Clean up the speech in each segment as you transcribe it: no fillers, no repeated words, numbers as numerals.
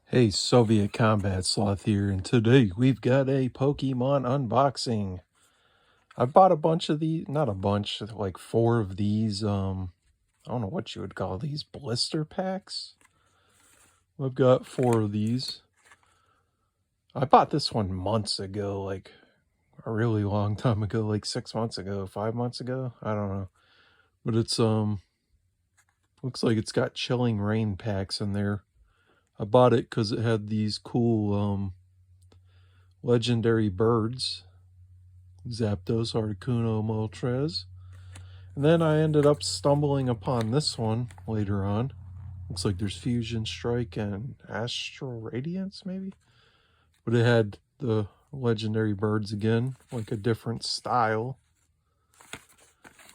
Hey, Soviet Combat Sloth here, and today we've got a Pokemon unboxing. I bought a bunch of these, not a bunch, like 4 of these, I don't know what you would call these, blister packs? I've got 4 of these. I bought this one months ago, like a really long time ago, like 6 months ago, 5 months ago, I don't know. But it's, looks like it's got Chilling Rain packs in there. I bought it because it had these cool, legendary birds. Zapdos, Articuno, Moltres. And then I ended up stumbling upon this one later on. Looks like there's Fusion Strike and Astral Radiance, maybe? But it had the legendary birds again, like a different style.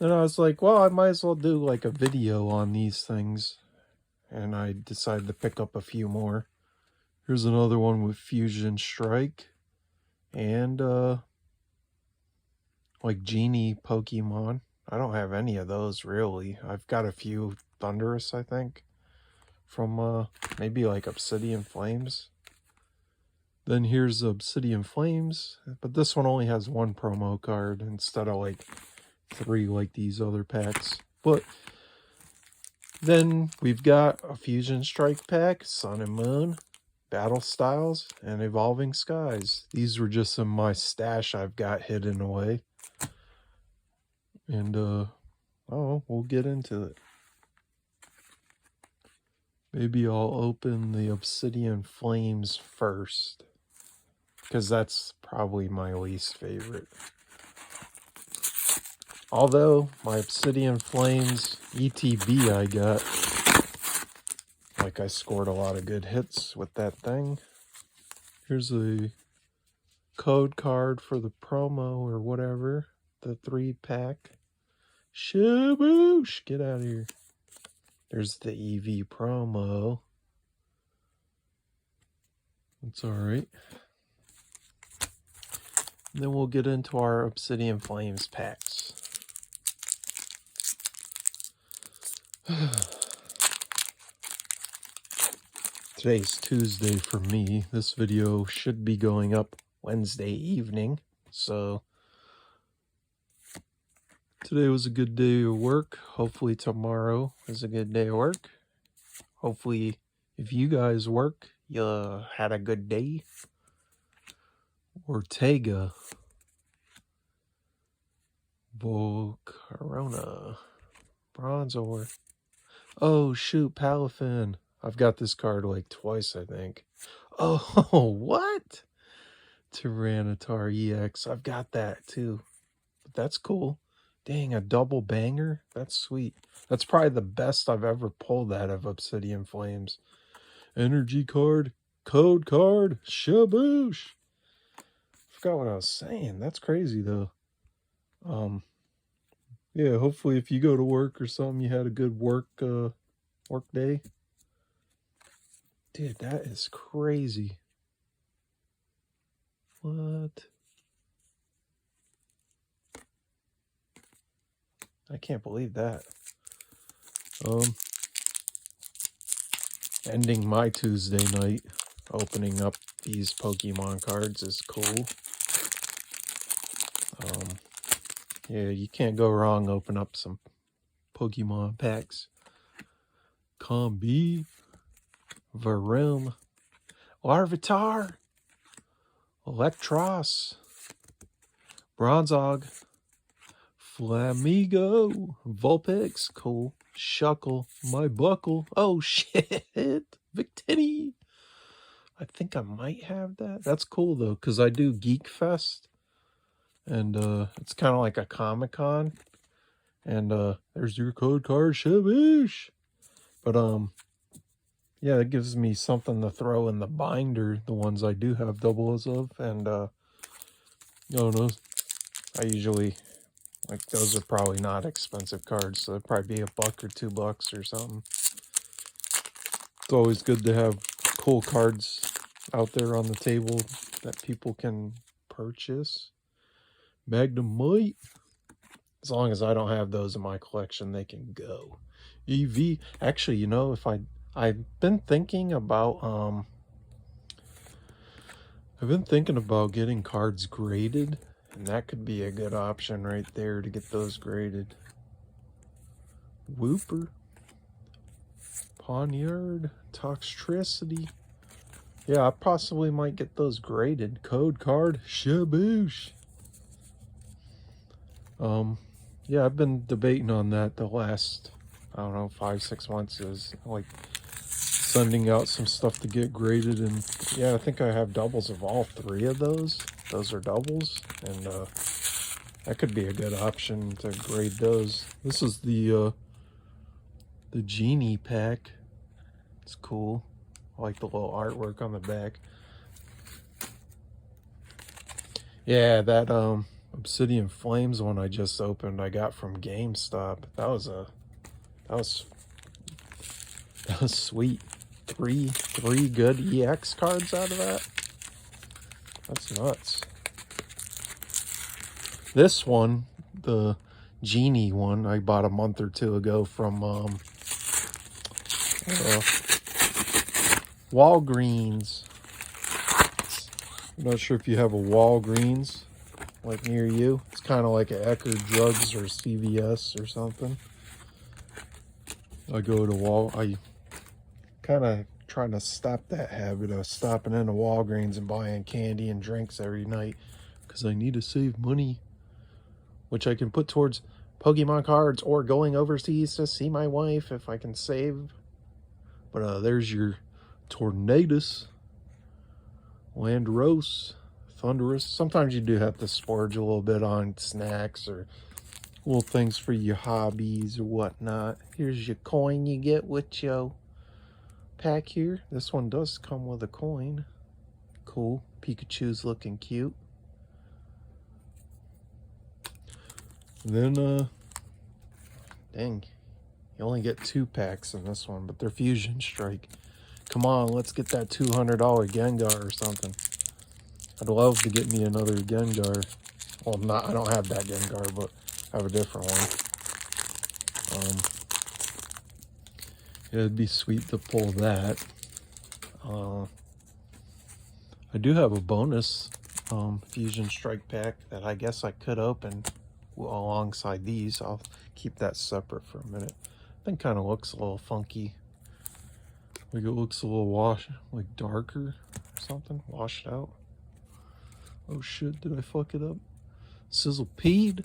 And I was like, well, I might as well do like a video on these things. And I decided to pick up a few more. Here's another one with Fusion Strike. And, like Genie Pokemon. I don't have any of those really. I've got a few Thundurus, I think, from maybe like Obsidian Flames. Then here's Obsidian Flames, but this one only has 1 promo card instead of like 3 like these other packs. But then we've got a Fusion Strike pack, Sun and Moon, Battle Styles, and Evolving Skies. These were just in my stash I've got hidden away. And, we'll get into it. Maybe I'll open the Obsidian Flames first, because that's probably my least favorite. Although, my Obsidian Flames ETB I got, like I scored a lot of good hits with that thing. Here's a code card for the promo or whatever, the 3-pack. Shaboosh! Get out of here. There's the EV promo. That's alright. Then we'll get into our Obsidian Flames packs. Today's Tuesday for me. This video should be going up Wednesday evening. So today was a good day of work. Hopefully tomorrow is a good day of work. Hopefully if you guys work, you had a good day. Ortega. Volcarona. Bronzor. Oh shoot, Palafin. I've got this card like twice, I think. Oh, what? Tyranitar EX. I've got that too. But that's cool. Dang, a double banger? That's sweet. That's probably the best I've ever pulled out of Obsidian Flames. Energy card. Code card. Shaboosh. Forgot what I was saying. That's crazy though. Yeah, hopefully if you go to work or something, you had a good work day. Dude, that is crazy. What? I can't believe that. Ending my Tuesday night opening up these Pokemon cards is cool. Yeah, you can't go wrong open up some Pokemon packs. Combi, Varum, Larvitar, Electros, Bronzog, Flamigo, Vulpix, cool, Shuckle, my buckle, oh shit, Victini. I think I might have that. That's cool though, because I do Geek Fest. And it's kind of like a Comic-Con. And there's your code card, Shabish. But yeah, it gives me something to throw in the binder, the ones I do have doubles of. And I don't know, I usually, like, those are probably not expensive cards, so it'd probably be $1 or $2 or something. It's always good to have cool cards out there on the table that people can purchase. Magnemite. As long as I don't have those in my collection, they can go. EV. Actually, you know, if I've been thinking about I've been thinking about getting cards graded, and that could be a good option right there to get those graded. Whooper, Poniard, Toxtricity. Yeah, I possibly might get those graded. Code card, shaboosh. Yeah, I've been debating on that the last, I don't know, 5-6 months, is like sending out some stuff to get graded. And yeah, I think I have doubles of all 3 of those. Those are doubles, and that could be a good option to grade those. This is the Genie pack. It's cool. I like the little artwork on the back. Yeah, that Obsidian Flames one I just opened, I got from GameStop. That was sweet. Three good EX cards out of that. That's nuts. This one, the Genie one, I bought a month or 2 ago from Walgreens. I'm not sure if you have a Walgreens like near you. It's kind of like an Eckerd Drugs or CVS or something. I kind of trying to stop that habit of stopping into Walgreens and buying candy and drinks every night, because I need to save money, which I can put towards Pokemon cards or going overseas to see my wife if I can save. But there's your Tornadus, Landorus, Thunderous. Sometimes you do have to splurge a little bit on snacks or little things for your hobbies or whatnot. Here's your coin you get with your pack here. This one does come with a coin. Cool. Pikachu's looking cute. And then, dang, you only get 2 packs in this one, but they're Fusion Strike. Come on, let's get that $200 Gengar or something. I'd love to get me another Gengar. Well, I don't have that Gengar, but I have a different one. Yeah, it'd be sweet to pull that. I do have a bonus Fusion Strike pack that I guess I could open alongside these. I'll keep that separate for a minute. I think kind of looks a little funky. Like it looks a little like darker or something, washed out. Oh shit, did I fuck it up? Sizzlepede.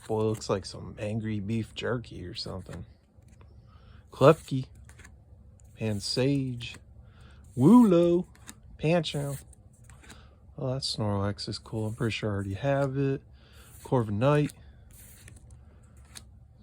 Boy, it looks like some angry beef jerky or something. Klefki. Pansage. Woolo. Pancho. Oh, that Snorlax is cool. I'm pretty sure I already have it. Corviknight.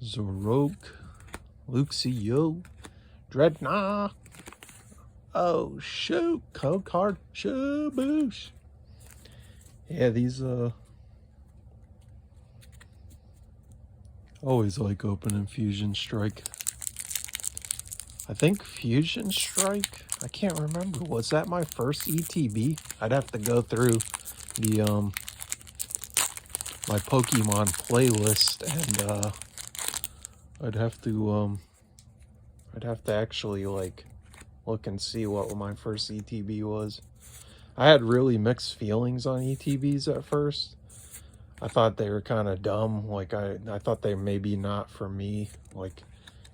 Zoroark. Luxio. Dreadnought. Oh, shoot. Code card. Shaboosh. Yeah, these, always like opening Fusion Strike. I think Fusion Strike, I can't remember. Was that my first ETB? I'd have to go through the, my Pokemon playlist, and, I'd have to actually, like, look and see what my first ETB was. I had really mixed feelings on ETBs at first. I thought they were kind of dumb. Like, I thought they maybe not for me, like,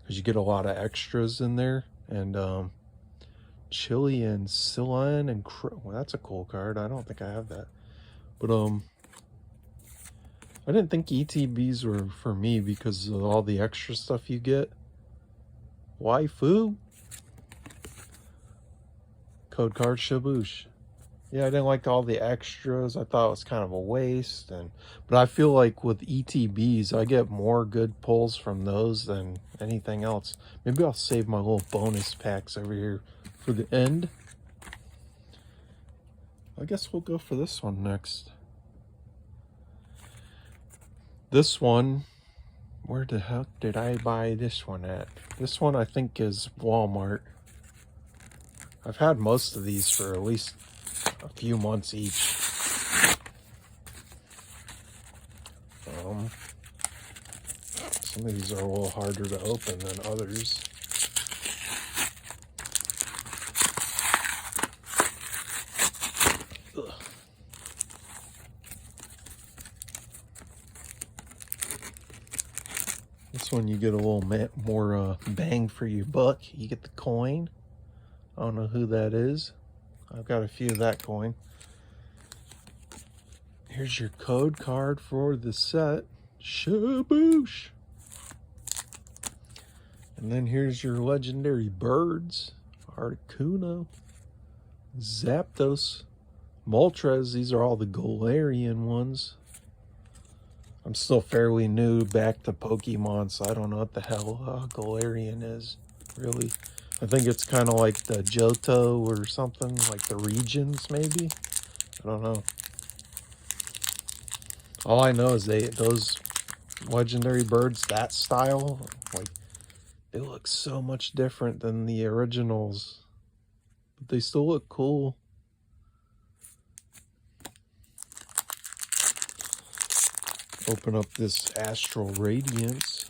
because you get a lot of extras in there. And Chili and Sillin and well, that's a cool card. I don't think I have that. But I didn't think ETBs were for me because of all the extra stuff you get. Waifu. Code card Shaboosh. Yeah, I didn't like all the extras. I thought it was kind of a waste. But I feel like with ETBs, I get more good pulls from those than anything else. Maybe I'll save my little bonus packs over here for the end. I guess we'll go for this one next. This one, where the heck did I buy this one at? This one I think is Walmart. I've had most of these for at least a few months each. Some of these are a little harder to open than others. one you get a little more bang for your buck. You get the coin. I don't know who that is. I've got a few of that coin. Here's your code card for the set. Shaboosh! And then here's your legendary birds. Articuno, Zapdos, Moltres. These are all the Galarian ones. I'm still fairly new back to Pokemon, so I don't know what the hell Galarian is, really. I think it's kind of like the Johto or something, like the regions, maybe? I don't know. All I know is those legendary birds, that style, like, they look so much different than the originals. But they still look cool. Open up this Astral Radiance.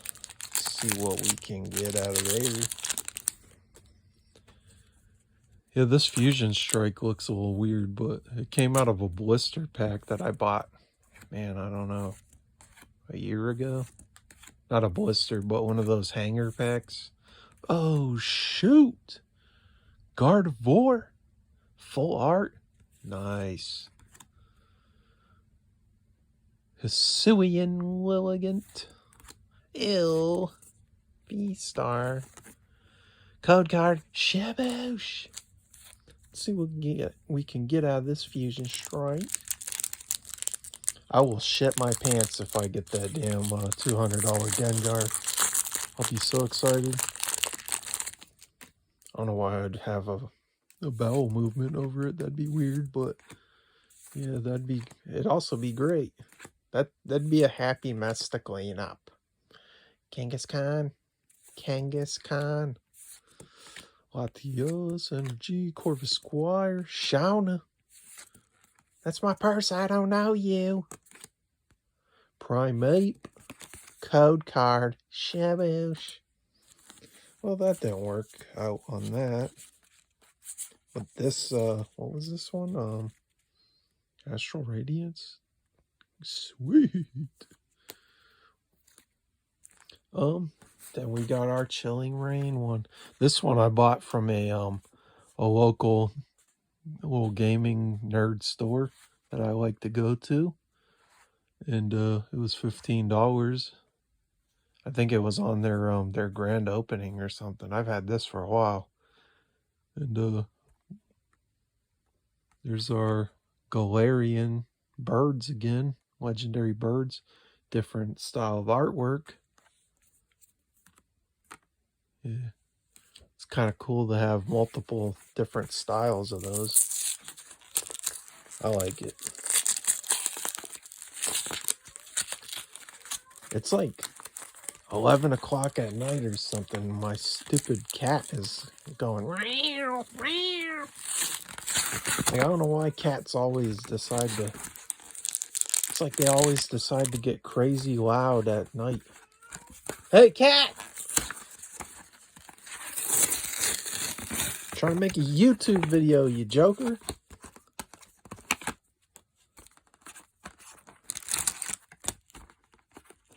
See what we can get out of there. Yeah, this Fusion Strike looks a little weird, but it came out of a blister pack that I bought, man, I don't know, a year ago? Not a blister, but one of those hanger packs. Oh, shoot! Gardevoir. Full art. Nice. Hisuian Lilligant. Ew. V-Star. Code card. Shaboosh. Let's see what we can get out of this Fusion Strike. I will shit my pants if I get that damn $200 Gengar. I'll be so excited. I don't know why I'd have a bowel movement over it. That'd be weird, but yeah, it'd also be great. That'd be a happy mess to clean up. Kangaskhan. Latios, Energy, Corvusquire, Shauna. That's my purse, I don't know you. Primeape, code card, Shaboosh. Well, that didn't work out on that. But this, what was this one? Astral Radiance? Sweet. Then we got our Chilling Reign one. This one I bought from a local little gaming nerd store that I like to go to. And it was $15. I think it was on their grand opening or something. I've had this for a while. And there's our Galarian birds again, legendary birds, different style of artwork. Yeah, it's kind of cool to have multiple different styles of those. I like it. It's like 11 o'clock at night or something. My stupid cat is going meow, meow. Like, I don't know why cats always decide to. It's like they always decide to get crazy loud at night. Hey, cat! Trying to make a YouTube video, you joker.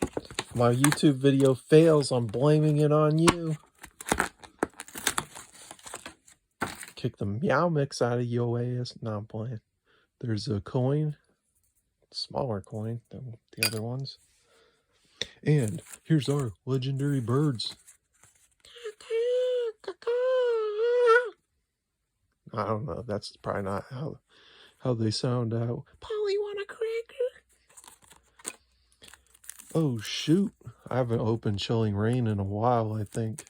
If my YouTube video fails, I'm blaming it on you. Kick the meow mix out of your ass. No, I'm playing. There's a coin. Smaller coin than the other ones. And here's our legendary birds. I don't know. That's probably not how they sound out. Polly, want a cracker? Oh, shoot. I haven't opened Chilling Reign in a while, I think.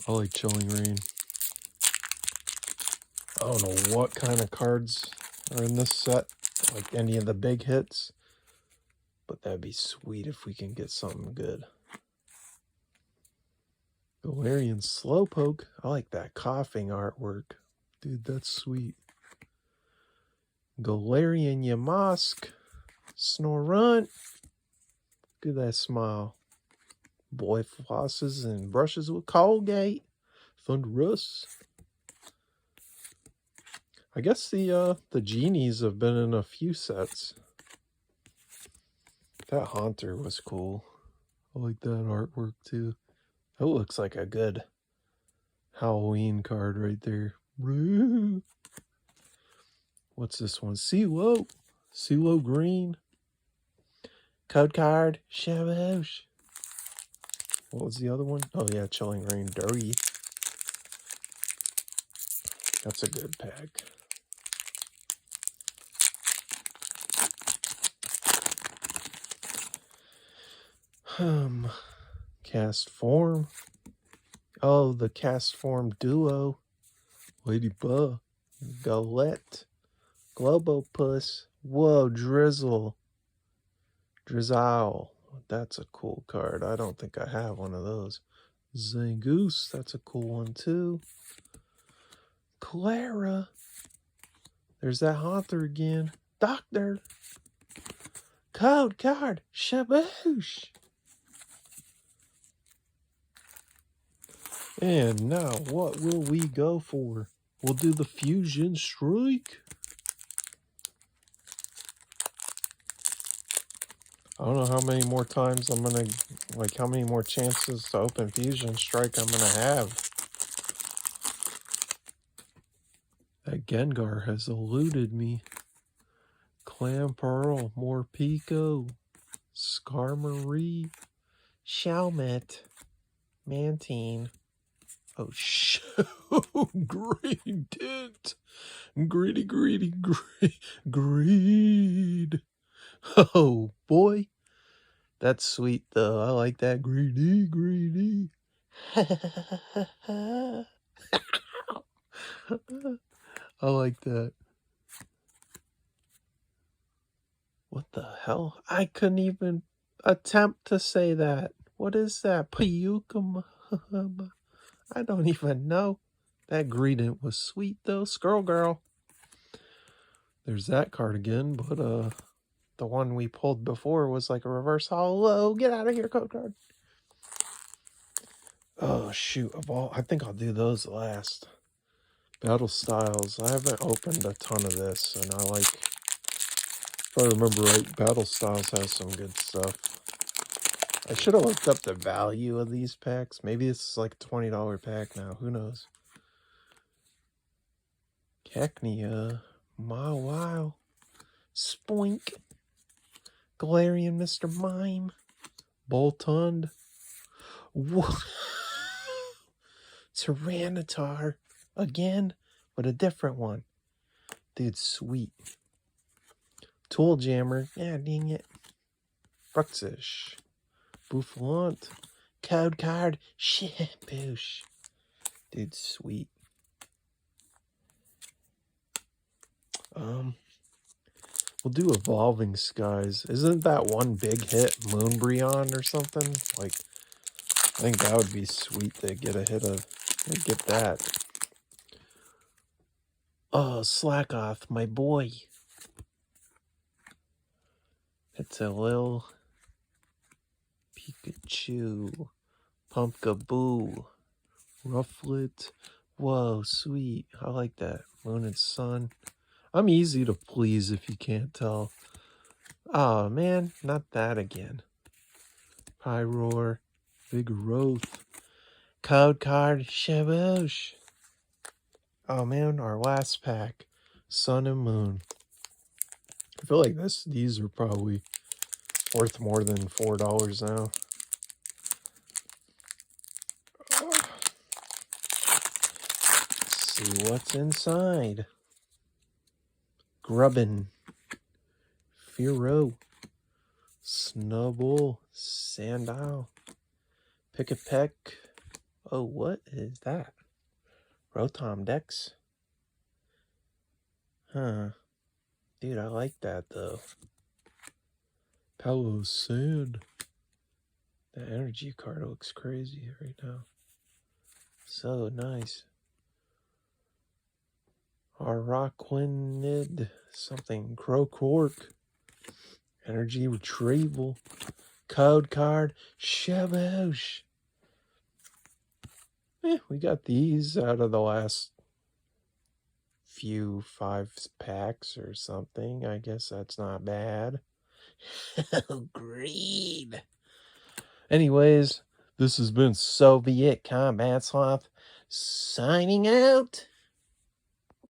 I like Chilling Reign. I don't know what kind of cards are in this set, like any of the big hits. But that'd be sweet if we can get something good. Galarian Slowpoke. I like that coughing artwork. Dude, that's sweet. Galarian Yamask. Snorunt. Look at that smile. Boy flosses and brushes with Colgate. Thunderous. I guess the genies have been in a few sets. That Haunter was cool. I like that artwork too. That looks like a good Halloween card right there. What's this one? CeeLo. CeeLo Green. Code card. Shabosh. What was the other one? Oh yeah, Chilling Rain Dirty. That's a good pack. Cast Form. Oh, the Cast Form duo. Ladybug. Galette. Globopus. Whoa, Drizzle. Drizzle. That's a cool card. I don't think I have one of those. Zangoose. That's a cool one too. Clara. There's that Haunter again. Doctor. Code card. Shaboosh. And now, what will we go for? We'll do the Fusion Strike. I don't know how many more times I'm going to, like how many more chances to open Fusion Strike I'm going to have. That Gengar has eluded me. Clam Pearl, Morpeko, Skarmory, Shalmet, Mantine. Oh, Gradient. Greed. Oh, boy. That's sweet, though. I like that. Greedy. I like that. What the hell? I couldn't even attempt to say that. What is that? Payukam. I don't even know. That Greedent was sweet, though. Skirl Girl. There's that card again, but the one we pulled before was like a reverse hollow. Get out of here, code card. Oh, shoot. I think I'll do those last. Battle Styles. I haven't opened a ton of this, and I like, if I remember right, Battle Styles has some good stuff. I should have looked up the value of these packs. Maybe it's like a $20 pack now. Who knows? Cacnea. Wow. Spoink. Galarian Mr. Mime. Boltund. What? Tyranitar. Again, but a different one. Dude, sweet. Tool Jammer. Yeah, dang it. Bruxish. Boufflant. Code card. Shit, boosh. Dude, sweet. We'll do Evolving Skies. Isn't that one big hit Moonbreon or something? Like, I think that would be sweet to get a hit of. Get that. Oh, Slackoth, my boy. It's a little Pikachu. Pumpkaboo. Rufflet. Whoa, sweet. I like that. Moon and Sun. I'm easy to please if you can't tell. Oh, man. Not that again. Pyroar. Vigoroth. Code card. Shabosh. Oh, man. Our last pack. Sun and Moon. I feel like these are probably worth more than $4 now. Let's see what's inside. Grubbin. Fearow. Snubbull. Sandile. Pick-a-peck. Oh, what is that? Rotom Dex. Huh. Dude, I like that, though. Palo Sand. The energy card looks crazy right now. So nice. Araquanid. Something. Crocork. Energy Retrieval. Code card. Shabosh. We got these out of the last few 5 packs or something. I guess that's not bad. Greed. Anyways, this has been Soviet Combat Sloth signing out.